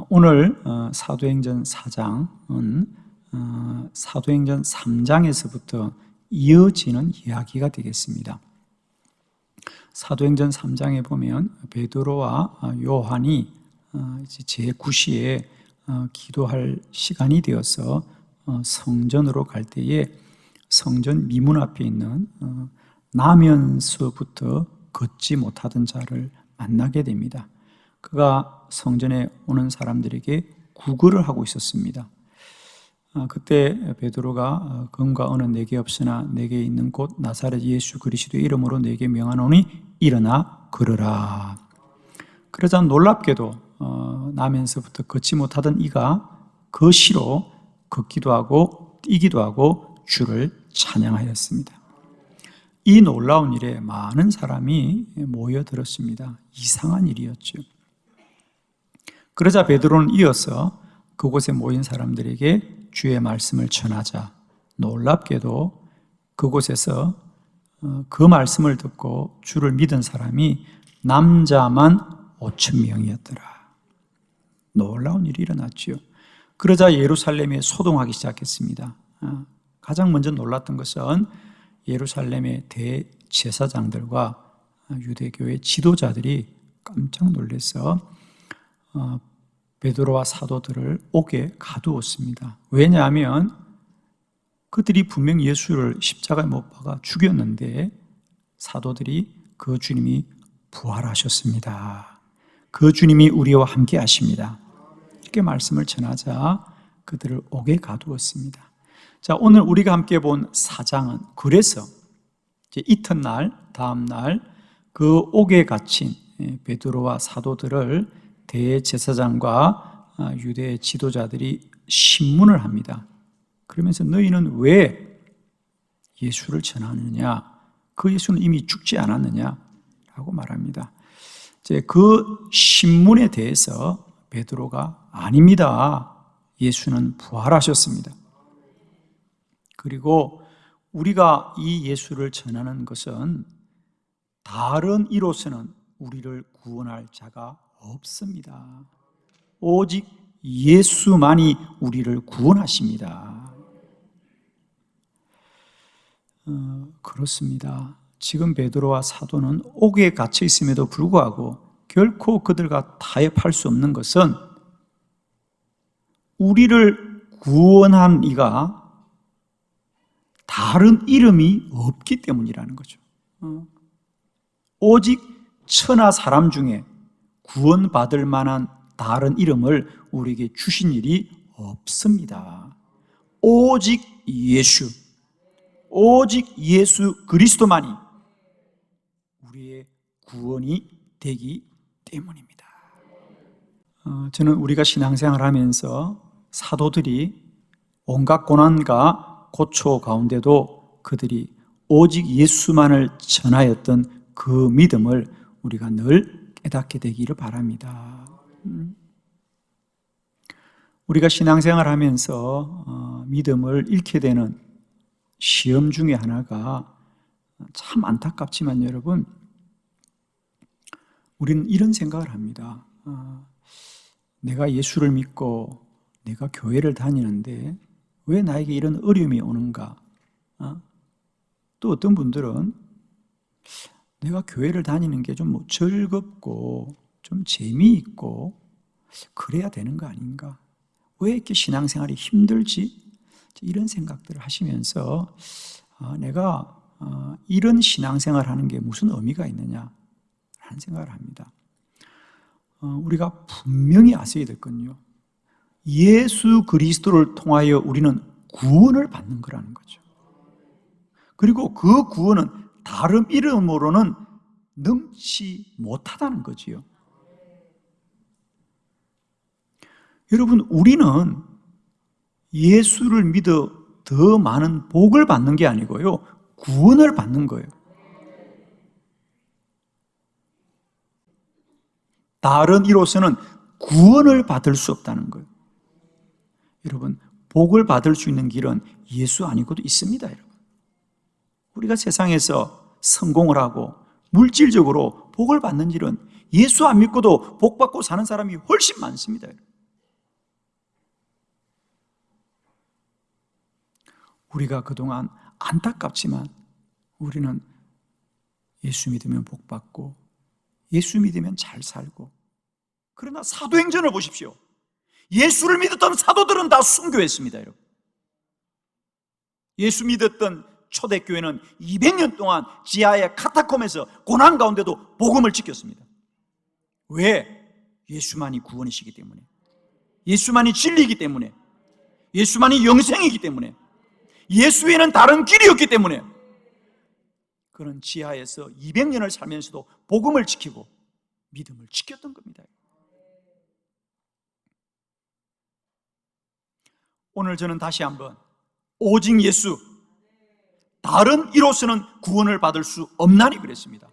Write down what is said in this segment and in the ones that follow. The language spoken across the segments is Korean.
오늘 사도행전 4장은 사도행전 3장에서부터 이어지는 이야기가 되겠습니다. 사도행전 3장에 보면 베드로와 요한이 제9시에 기도할 시간이 되어서 성전으로 갈 때에 성전 미문 앞에 있는 나면서부터 걷지 못하던 자를 만나게 됩니다. 그가 성전에 오는 사람들에게 구걸을 하고 있었습니다. 그때 베드로가 검과 은은 내게 없으나 내게 있는 곳 나사렛 예수 그리스도의 이름으로 내게 명하노니 일어나 걸으라. 그러자 놀랍게도 나면서부터 걷지 못하던 이가 거시로 걷기도 하고 뛰기도 하고 주를 찬양하였습니다. 이 놀라운 일에 많은 사람이 모여들었습니다. 이상한 일이었죠. 그러자 베드로는 이어서 그곳에 모인 사람들에게 주의 말씀을 전하자 놀랍게도 그곳에서 그 말씀을 듣고 주를 믿은 사람이 남자만 5,000명이었더라. 놀라운 일이 일어났지요. 그러자 예루살렘에 소동하기 시작했습니다. 가장 먼저 놀랐던 것은 예루살렘의 대제사장들과 유대교의 지도자들이 깜짝 놀라서 베드로와 사도들을 옥에 가두었습니다. 왜냐하면 그들이 분명 예수를 십자가에 못 박아 죽였는데 사도들이 그 주님이 부활하셨습니다. 그 주님이 우리와 함께 하십니다. 이렇게 말씀을 전하자 그들을 옥에 가두었습니다. 자, 오늘 우리가 함께 본 4장은 그래서 이튿날 다음 날 그 옥에 갇힌 베드로와 사도들을 대제사장과 유대 지도자들이 신문을 합니다. 그러면서 너희는 왜 예수를 전하느냐? 그 예수는 이미 죽지 않았느냐? 라고 말합니다. 이제 그 신문에 대해서 베드로가 아닙니다. 예수는 부활하셨습니다. 그리고 우리가 이 예수를 전하는 것은 다른 이로서는 우리를 구원할 자가 없습니다. 오직 예수만이 우리를 구원하십니다. 그렇습니다. 지금 베드로와 사도는 옥에 갇혀 있음에도 불구하고 결코 그들과 타협할 수 없는 것은 우리를 구원한 이가 다른 이름이 없기 때문이라는 거죠. 오직 천하 사람 중에 구원받을 만한 다른 이름을 우리에게 주신 일이 없습니다. 오직 예수, 오직 예수 그리스도만이 우리의 구원이 되기 때문입니다. 저는 우리가 신앙생활을 하면서 사도들이 온갖 고난과 고초 가운데도 그들이 오직 예수만을 전하였던 그 믿음을 우리가 늘 깨닫게 되기를 바랍니다. 우리가 신앙생활을 하면서 믿음을 잃게 되는 시험 중에 하나가 참 안타깝지만 여러분, 우리는 이런 생각을 합니다. 내가 예수를 믿고 내가 교회를 다니는데 왜 나에게 이런 어려움이 오는가? 또 어떤 분들은 내가 교회를 다니는 게 좀 즐겁고 좀 재미있고 그래야 되는 거 아닌가? 왜 이렇게 신앙생활이 힘들지? 이런 생각들을 하시면서 내가 이런 신앙생활을 하는 게 무슨 의미가 있느냐? 라는 생각을 합니다. 우리가 분명히 아셔야 될 건요, 예수 그리스도를 통하여 우리는 구원을 받는 거라는 거죠. 그리고 그 구원은 다른 이름으로는 능치 못하다는 거지요. 여러분, 우리는 예수를 믿어 더 많은 복을 받는 게 아니고요, 구원을 받는 거예요. 다른 이로서는 구원을 받을 수 없다는 거예요. 여러분, 복을 받을 수 있는 길은 예수 아니고도 있습니다, 여러분. 우리가 세상에서 성공을 하고 물질적으로 복을 받는 일은 예수 안 믿고도 복 받고 사는 사람이 훨씬 많습니다. 우리가 그동안 안타깝지만 우리는 예수 믿으면 복 받고 예수 믿으면 잘 살고, 그러나 사도행전을 보십시오. 예수를 믿었던 사도들은 다 순교했습니다. 여러분, 예수 믿었던 초대교회는 200년 동안 지하의 카타콤에서 고난 가운데도 복음을 지켰습니다. 왜? 예수만이 구원이시기 때문에, 예수만이 진리이기 때문에, 예수만이 영생이기 때문에, 예수에는 다른 길이 없기 때문에 그런 지하에서 200년을 살면서도 복음을 지키고 믿음을 지켰던 겁니다. 오늘 저는 다시 한번 오직 예수, 다른 이로서는 구원을 받을 수 없나니 그랬습니다.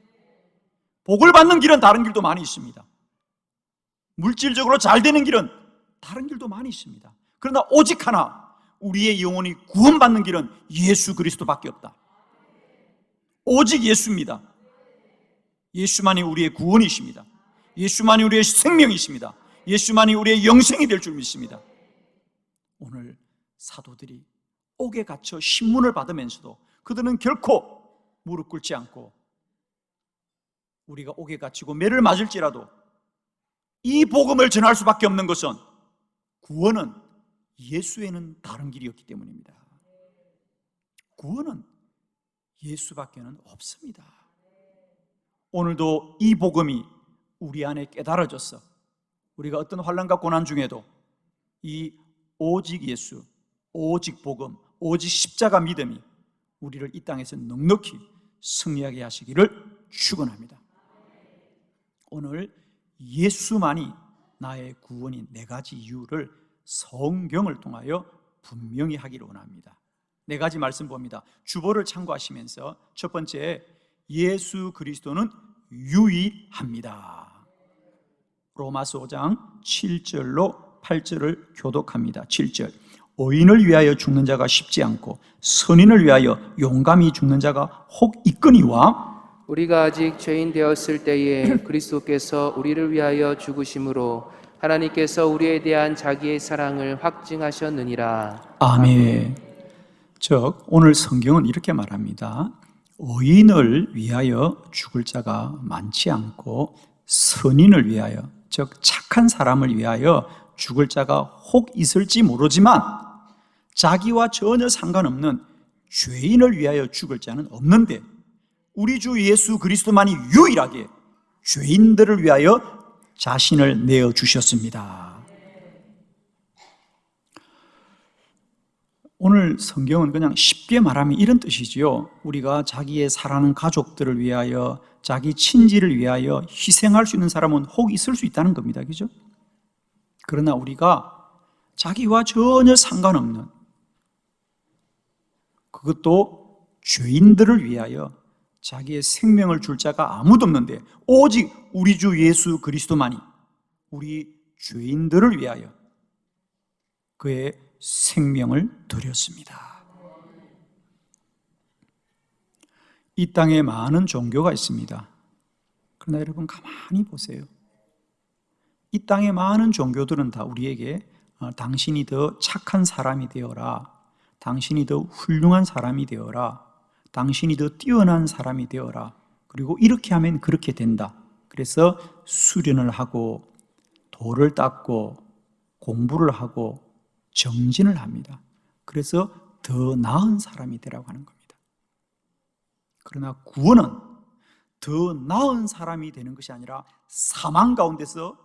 복을 받는 길은 다른 길도 많이 있습니다. 물질적으로 잘 되는 길은 다른 길도 많이 있습니다. 그러나 오직 하나, 우리의 영혼이 구원받는 길은 예수 그리스도밖에 없다. 오직 예수입니다. 예수만이 우리의 구원이십니다. 예수만이 우리의 생명이십니다. 예수만이 우리의 영생이 될 줄 믿습니다. 오늘 사도들이 옥에 갇혀 신문을 받으면서도 그들은 결코 무릎 꿇지 않고, 우리가 옥에 갇히고 매를 맞을지라도 이 복음을 전할 수밖에 없는 것은 구원은 예수에는 다른 길이었기 때문입니다. 구원은 예수밖에는 없습니다. 오늘도 이 복음이 우리 안에 깨달아져서 우리가 어떤 환난과 고난 중에도 이 오직 예수, 오직 복음, 오직 십자가 믿음이 우리를 이 땅에서 넉넉히 승리하게 하시기를 축원합니다. 오늘 예수만이 나의 구원인 네 가지 이유를 성경을 통하여 분명히 하기를 원합니다. 네 가지 말씀 봅니다. 주보를 참고하시면서 첫 번째, 예수 그리스도는 유일합니다. 로마서 5장 7절로 8절을 교독합니다. 7절, 의인을 위하여 죽는 자가 쉽지 않고 선인을 위하여 용감히 죽는 자가 혹 있거니와, 우리가 아직 죄인 되었을 때에 그리스도께서 우리를 위하여 죽으심으로 하나님께서 우리에 대한 자기의 사랑을 확증하셨느니라. 아멘. 즉 오늘 성경은 이렇게 말합니다. 의인을 위하여 죽을 자가 많지 않고 선인을 위하여, 즉 착한 사람을 위하여 죽을 자가 혹 있을지 모르지만 자기와 전혀 상관없는 죄인을 위하여 죽을 자는 없는데, 우리 주 예수 그리스도만이 유일하게 죄인들을 위하여 자신을 내어주셨습니다. 오늘 성경은 그냥 쉽게 말하면 이런 뜻이지요. 우리가 자기의 사랑하는 가족들을 위하여, 자기 친지를 위하여 희생할 수 있는 사람은 혹 있을 수 있다는 겁니다. 그죠? 그러나 우리가 자기와 전혀 상관없는, 그것도 죄인들을 위하여 자기의 생명을 줄 자가 아무도 없는데 오직 우리 주 예수 그리스도만이 우리 죄인들을 위하여 그의 생명을 드렸습니다. 이 땅에 많은 종교가 있습니다. 그러나 여러분 가만히 보세요. 이 땅에 많은 종교들은 다 우리에게 당신이 더 착한 사람이 되어라, 당신이 더 훌륭한 사람이 되어라, 당신이 더 뛰어난 사람이 되어라, 그리고 이렇게 하면 그렇게 된다. 그래서 수련을 하고 도를 닦고 공부를 하고 정진을 합니다. 그래서 더 나은 사람이 되라고 하는 겁니다. 그러나 구원은 더 나은 사람이 되는 것이 아니라 사망 가운데서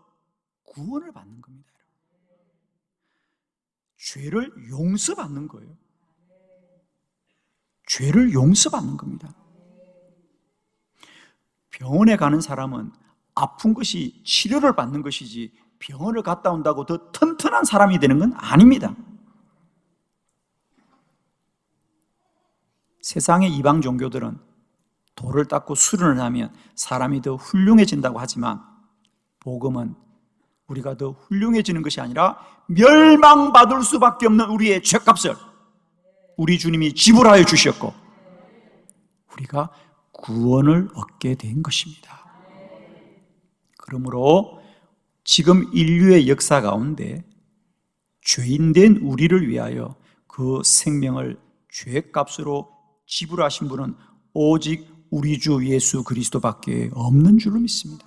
구원을 받는 겁니다. 죄를 용서받는 거예요. 죄를 용서받는 겁니다. 병원에 가는 사람은 아픈 것이 치료를 받는 것이지 병원을 갔다 온다고 더 튼튼한 사람이 되는 건 아닙니다. 세상의 이방 종교들은 돌을 닦고 수련을 하면 사람이 더 훌륭해진다고 하지만 복음은 우리가 더 훌륭해지는 것이 아니라 멸망받을 수밖에 없는 우리의 죄값을 우리 주님이 지불하여 주셨고 우리가 구원을 얻게 된 것입니다. 그러므로 지금 인류의 역사 가운데 죄인된 우리를 위하여 그 생명을 죄값으로 지불하신 분은 오직 우리 주 예수 그리스도밖에 없는 줄로 믿습니다.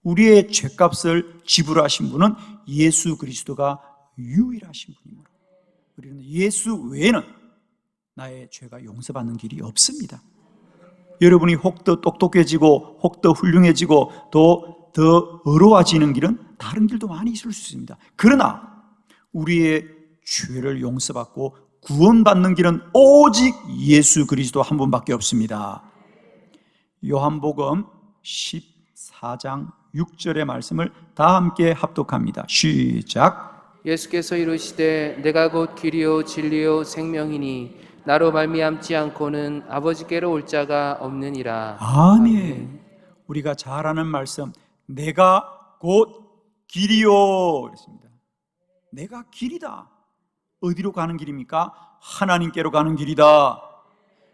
우리의 죄값을 지불하신 분은 예수 그리스도가 유일하신 분이므로 우리는 예수 외에는 나의 죄가 용서받는 길이 없습니다. 여러분이 혹 더 똑똑해지고 혹 더 훌륭해지고 더 어려워지는 길은 다른 길도 많이 있을 수 있습니다. 그러나 우리의 죄를 용서받고 구원받는 길은 오직 예수 그리스도 한 분밖에 없습니다. 요한복음 14장 6절의 말씀을 다 함께 합독합니다. 시작. 예수께서 이르시되 내가 곧 길이요 진리요 생명이니 나로 말미암지 않고는 아버지께로 올 자가 없느니라. 아멘. 우리가 잘 아는 말씀, 내가 곧 길이요 그랬습니다. 내가 길이다. 어디로 가는 길입니까? 하나님께로 가는 길이다.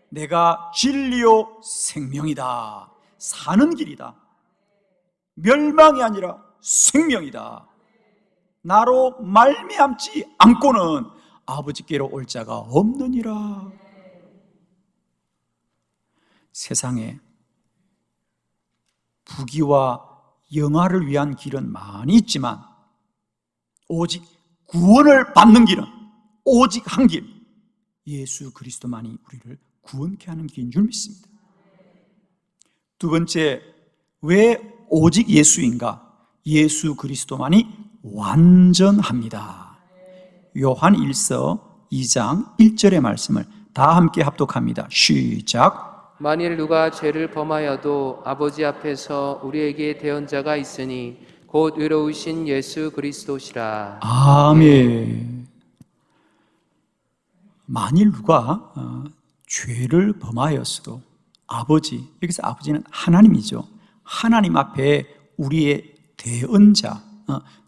내가 진리요 생명이다. 사는 길이다. 멸망이 아니라 생명이다. 나로 말미암지 않고는 아버지께로 올 자가 없느니라. 세상에 부귀와 영화를 위한 길은 많이 있지만 오직 구원을 받는 길은 오직 한 길, 예수 그리스도만이 우리를 구원케 하는 길인 줄 믿습니다. 두 번째, 왜 오직 예수인가? 예수 그리스도만이 완전합니다. 요한 1서 2장 1절의 말씀을 다 함께 합독합니다. 시작. 만일 누가 죄를 범하여도 아버지 앞에서 우리에게 대언자가 있으니 곧 의로우신 예수 그리스도시라. 아멘. 만일 누가 죄를 범하였어도 아버지, 여기서 아버지는 하나님이죠. 하나님 앞에 우리의 대언자,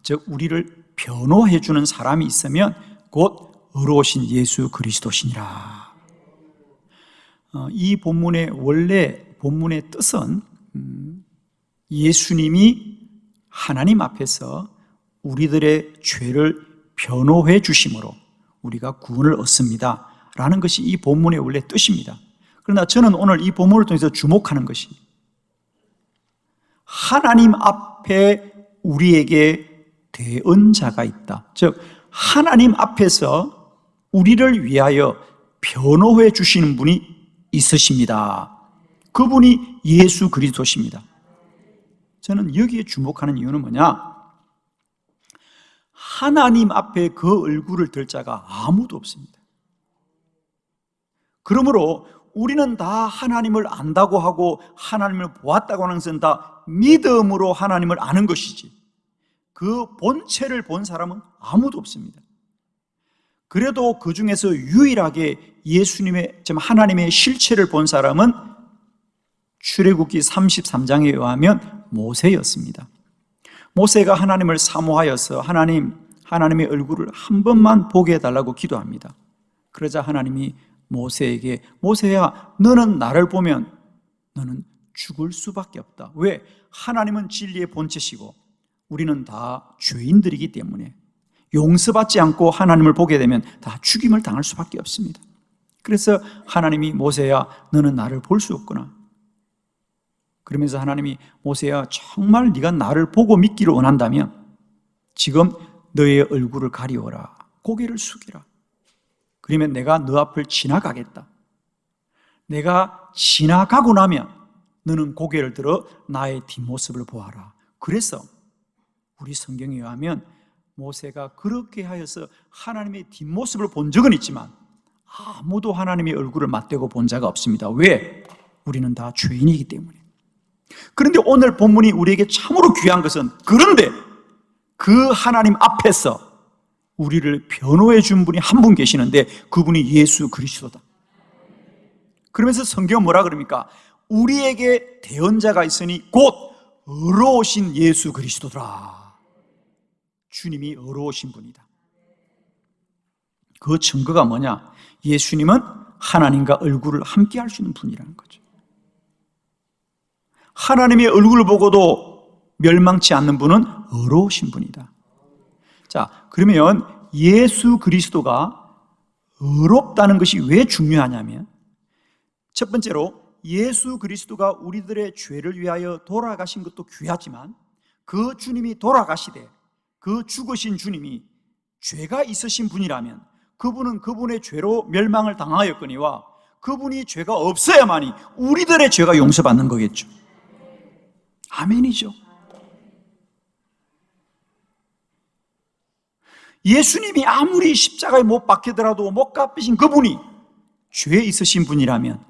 즉 우리를 변호해 주는 사람이 있으면 곧 의로우신 예수 그리스도시니라. 이 본문의 원래 본문의 뜻은 예수님이 하나님 앞에서 우리들의 죄를 변호해 주심으로 우리가 구원을 얻습니다 라는 것이 이 본문의 원래 뜻입니다. 그러나 저는 오늘 이 본문을 통해서 주목하는 것이 하나님 앞에 우리에게 대언자가 있다. 즉 하나님 앞에서 우리를 위하여 변호해 주시는 분이 있으십니다. 그분이 예수 그리스도십니다. 저는 여기에 주목하는 이유는 뭐냐? 하나님 앞에 그 얼굴을 들 자가 아무도 없습니다. 그러므로 우리는 다 하나님을 안다고 하고 하나님을 보았다고 하는 것은 다 믿음으로 하나님을 아는 것이지 그 본체를 본 사람은 아무도 없습니다. 그래도 그 중에서 유일하게 예수님의, 하나님의 실체를 본 사람은 출애굽기 33장에 의하면 모세였습니다. 모세가 하나님을 사모하여서 하나님의 얼굴을 한 번만 보게 해달라고 기도합니다. 그러자 하나님이 모세에게 모세야 너는 나를 보면 너는 죽을 수밖에 없다. 왜? 하나님은 진리의 본체시고 우리는 다 죄인들이기 때문에 용서받지 않고 하나님을 보게 되면 다 죽임을 당할 수밖에 없습니다. 그래서 하나님이 모세야 너는 나를 볼 수 없구나. 그러면서 하나님이 모세야 정말 네가 나를 보고 믿기를 원한다면 지금 너의 얼굴을 가리워라. 고개를 숙이라. 그러면 내가 너 앞을 지나가겠다. 내가 지나가고 나면 너는 고개를 들어 나의 뒷모습을 보아라. 그래서 우리 성경에 의하면 모세가 그렇게 하여서 하나님의 뒷모습을 본 적은 있지만 아무도 하나님의 얼굴을 맞대고 본 자가 없습니다. 왜? 우리는 다 죄인이기 때문에. 그런데 오늘 본문이 우리에게 참으로 귀한 것은 그런데 그 하나님 앞에서 우리를 변호해 준 분이 한 분 계시는데 그분이 예수 그리스도다. 그러면서 성경은 뭐라 그럽니까? 우리에게 대언자가 있으니 곧 의로우신 예수 그리스도더라. 주님이 의로우신 분이다. 그 증거가 뭐냐? 예수님은 하나님과 얼굴을 함께 할 수 있는 분이라는 거죠. 하나님의 얼굴을 보고도 멸망치 않는 분은 의로우신 분이다. 자, 그러면 예수 그리스도가 의롭다는 것이 왜 중요하냐면, 첫 번째로 예수 그리스도가 우리들의 죄를 위하여 돌아가신 것도 귀하지만, 그 주님이 돌아가시되 그 죽으신 주님이 죄가 있으신 분이라면 그분은 그분의 죄로 멸망을 당하였거니와 그분이 죄가 없어야만이 우리들의 죄가 용서받는 거겠죠. 아멘이죠. 예수님이 아무리 십자가에 못 박히더라도 못 갚으신 그분이 죄 있으신 분이라면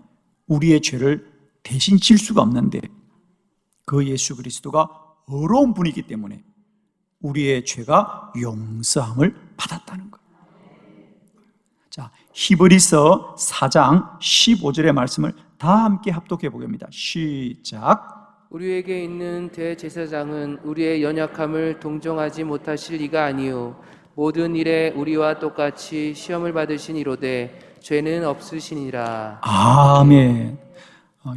우리의 죄를 대신 질 수가 없는데, 그 예수 그리스도가 의로운 분이기 때문에 우리의 죄가 용서함을 받았다는 거예요. 자, 히브리서 4장 15절의 말씀을 다 함께 합독해 보겠습니다. 시작. 우리에게 있는 대제사장은 우리의 연약함을 동정하지 못하실 이가 아니요 모든 일에 우리와 똑같이 시험을 받으신 이로되 죄는 없으시니라. 아멘.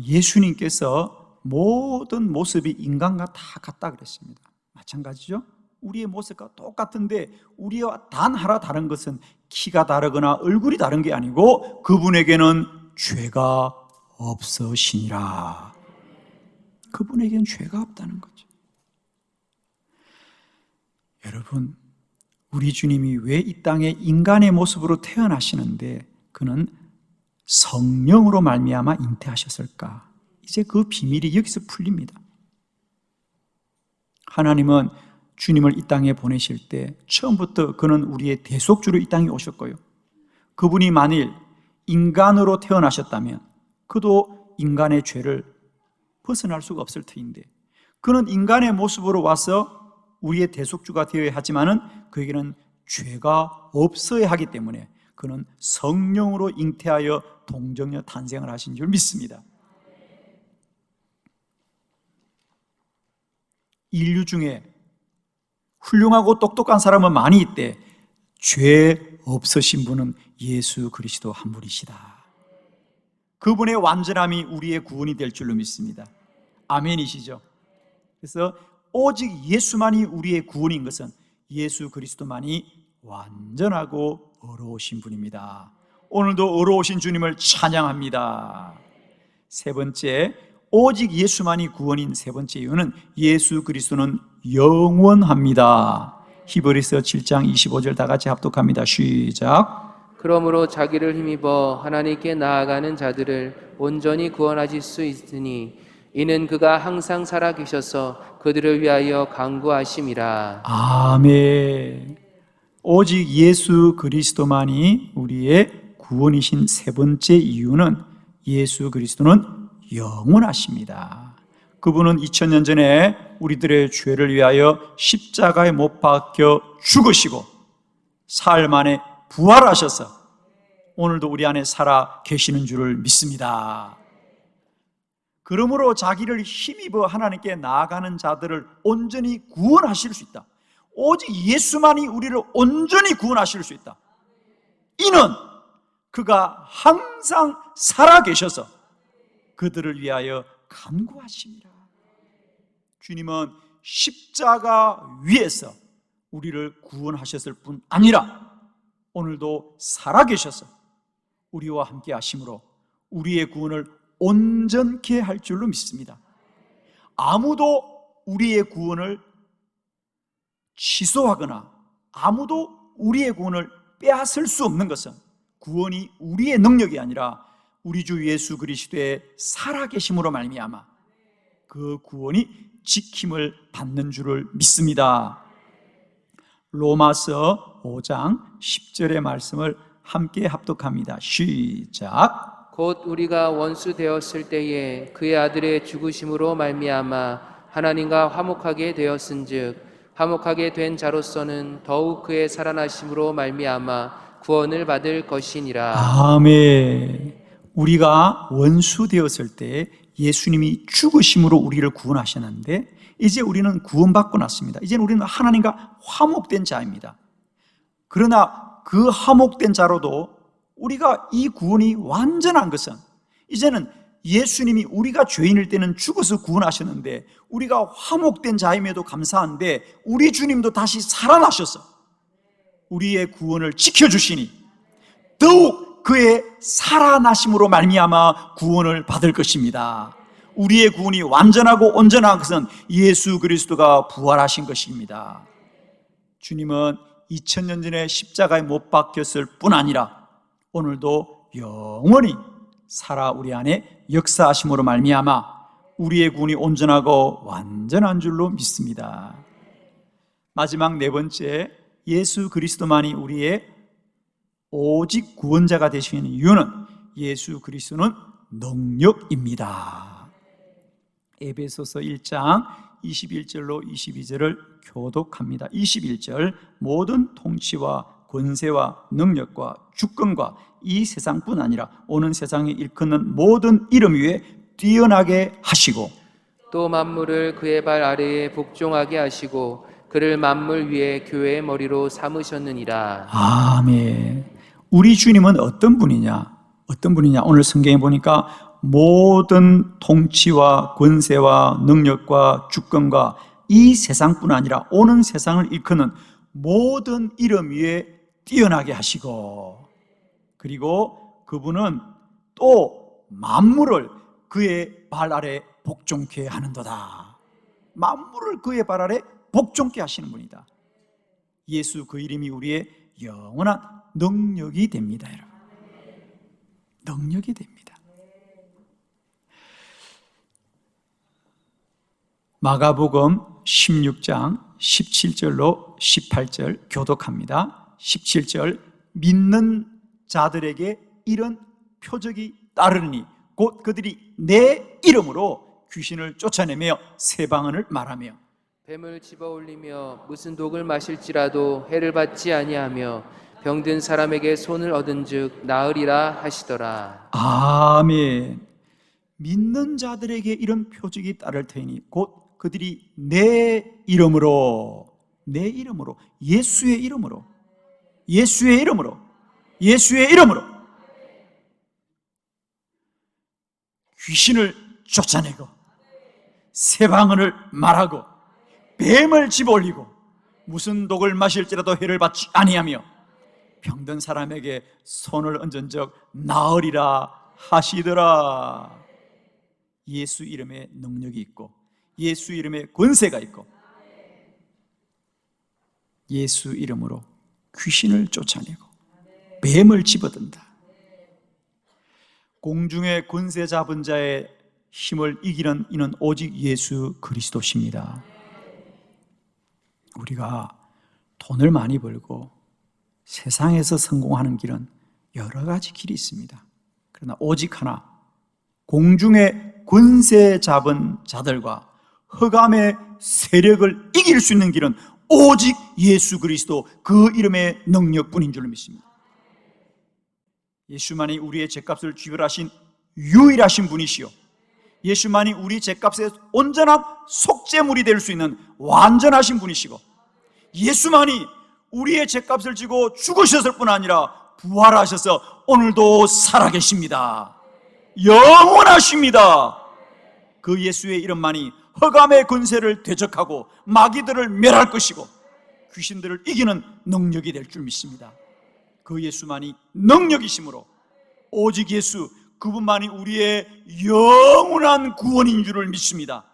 예수님께서 모든 모습이 인간과 다 같다 그랬습니다. 마찬가지죠. 우리의 모습과 똑같은데 우리와 단 하나 다른 것은 키가 다르거나 얼굴이 다른 게 아니고 그분에게는 죄가 없으시니라. 그분에게는 죄가 없다는 거죠. 여러분, 우리 주님이 왜 이 땅에 인간의 모습으로 태어나시는데 그는 성령으로 말미암아 잉태하셨을까? 이제 그 비밀이 여기서 풀립니다. 하나님은 주님을 이 땅에 보내실 때 처음부터 그는 우리의 대속주로 이 땅에 오셨고요, 그분이 만일 인간으로 태어나셨다면 그도 인간의 죄를 벗어날 수가 없을 터인데, 그는 인간의 모습으로 와서 우리의 대속주가 되어야 하지만은 그에게는 죄가 없어야 하기 때문에 그는 성령으로 잉태하여 동정녀 탄생을 하신 줄 믿습니다. 인류 중에 훌륭하고 똑똑한 사람은 많이 있대, 죄 없으신 분은 예수 그리스도 한 분이시다. 그분의 완전함이 우리의 구원이 될 줄로 믿습니다. 아멘이시죠? 그래서 오직 예수만이 우리의 구원인 것은 예수 그리스도만이 완전하고 의로우신 분입니다. 오늘도 의로우신 주님을 찬양합니다. 세 번째, 오직 예수만이 구원인 세 번째 이유는 예수 그리스도는 영원합니다. 히브리서 7장 25절 다 같이 합독합니다. 시작. 그러므로 자기를 힘입어 하나님께 나아가는 자들을 온전히 구원하실 수 있으니 이는 그가 항상 살아계셔서 그들을 위하여 간구하심이라. 아멘. 오직 예수 그리스도만이 우리의 구원이신 세 번째 이유는 예수 그리스도는 영원하십니다. 그분은 2000년 전에 우리들의 죄를 위하여 십자가에 못 박혀 죽으시고 사흘 만에 부활하셔서 오늘도 우리 안에 살아 계시는 줄을 믿습니다. 그러므로 자기를 힘입어 하나님께 나아가는 자들을 온전히 구원하실 수 있다. 오직 예수만이 우리를 온전히 구원하실 수 있다. 이는 그가 항상 살아계셔서 그들을 위하여 간구하십니다. 주님은 십자가 위에서 우리를 구원하셨을 뿐 아니라 오늘도 살아계셔서 우리와 함께 하심으로 우리의 구원을 온전케 할 줄로 믿습니다. 아무도 우리의 구원을 취소하거나 아무도 우리의 구원을 빼앗을 수 없는 것은 구원이 우리의 능력이 아니라 우리 주 예수 그리스도의 살아계심으로 말미암아 그 구원이 지킴을 받는 줄을 믿습니다. 로마서 5장 10절의 말씀을 함께 합독합니다. 시작. 곧 우리가 원수 되었을 때에 그의 아들의 죽으심으로 말미암아 하나님과 화목하게 되었은즉 화목하게 된 자로서는 더욱 그의 살아나심으로 말미암아 구원을 받을 것이니라. 아멘. 우리가 원수 되었을 때 예수님이 죽으심으로 우리를 구원하셨는데 이제 우리는 구원받고 났습니다. 이제 우리는 하나님과 화목된 자입니다. 그러나 그 화목된 자로도 우리가 이 구원이 완전한 것은 이제는 예수님이 우리가 죄인일 때는 죽어서 구원하셨는데 우리가 화목된 자임에도 감사한데 우리 주님도 다시 살아나셔서 우리의 구원을 지켜주시니 더욱 그의 살아나심으로 말미암아 구원을 받을 것입니다. 우리의 구원이 완전하고 온전한 것은 예수 그리스도가 부활하신 것입니다. 주님은 2000년 전에 십자가에 못 박혔을 뿐 아니라 오늘도 영원히 살아 우리 안에 역사하심으로 말미암아 우리의 구원이 온전하고 완전한 줄로 믿습니다. 마지막 네 번째, 예수 그리스도만이 우리의 오직 구원자가 되시는 이유는 예수 그리스도는 능력입니다. 에베소서 1장 21절로 22절을 교독합니다. 21절, 모든 통치와 권세와 능력과 주권과 이 세상뿐 아니라 오는 세상에 일컫는 모든 이름 위에 뛰어나게 하시고 또 만물을 그의 발 아래에 복종하게 하시고 그를 만물 위에 교회의 머리로 삼으셨느니라. 아멘. 우리 주님은 어떤 분이냐? 어떤 분이냐? 오늘 성경에 보니까 모든 통치와 권세와 능력과 주권과 이 세상뿐 아니라 오는 세상을 일컫는 모든 이름 위에 뛰어나게 하시고, 그리고 그분은 또 만물을 그의 발 아래 복종케 하는도다. 만물을 그의 발 아래 복종케 하시는 분이다. 예수 그 이름이 우리의 영원한 능력이 됩니다, 여러분. 능력이 됩니다. 마가복음 16장 17절로 18절 교독합니다. 17절, 믿는 자들에게 이런 표적이 따르니 곧 그들이 내 이름으로 귀신을 쫓아내며 새 방언을 말하며 뱀을 집어올리며 무슨 독을 마실지라도 해를 받지 아니하며 병든 사람에게 손을 얻은즉 나으리라 하시더라. 아멘. 믿는 자들에게 이런 표적이 따를 테니 곧 그들이 내 이름으로 예수의 이름으로 귀신을 쫓아내고 새 방언을 말하고 뱀을 집어올리고 무슨 독을 마실지라도 해를 받지 아니하며 병든 사람에게 손을 얹은 적 나으리라 하시더라. 예수 이름에 능력이 있고 예수 이름에 권세가 있고 예수 이름으로 귀신을 쫓아내고 뱀을 집어든다. 공중의 권세 잡은 자의 힘을 이기는 이는 오직 예수 그리스도십니다. 우리가 돈을 많이 벌고 세상에서 성공하는 길은 여러 가지 길이 있습니다. 그러나 오직 하나, 공중의 권세 잡은 자들과 흑암의 세력을 이길 수 있는 길은 오직 예수 그리스도 그 이름의 능력뿐인 줄 믿습니다. 예수만이 우리의 죄값을 지불하신 유일하신 분이시요, 예수만이 우리 죄값의 온전한 속죄물이 될 수 있는 완전하신 분이시고, 예수만이 우리의 죄값을 지고 죽으셨을 뿐 아니라 부활하셔서 오늘도 살아계십니다. 영원하십니다. 그 예수의 이름만이 흑암의 권세를 대적하고 마귀들을 멸할 것이고 귀신들을 이기는 능력이 될 줄 믿습니다. 그 예수만이 능력이시므로 오직 예수 그분만이 우리의 영원한 구원인 줄을 믿습니다.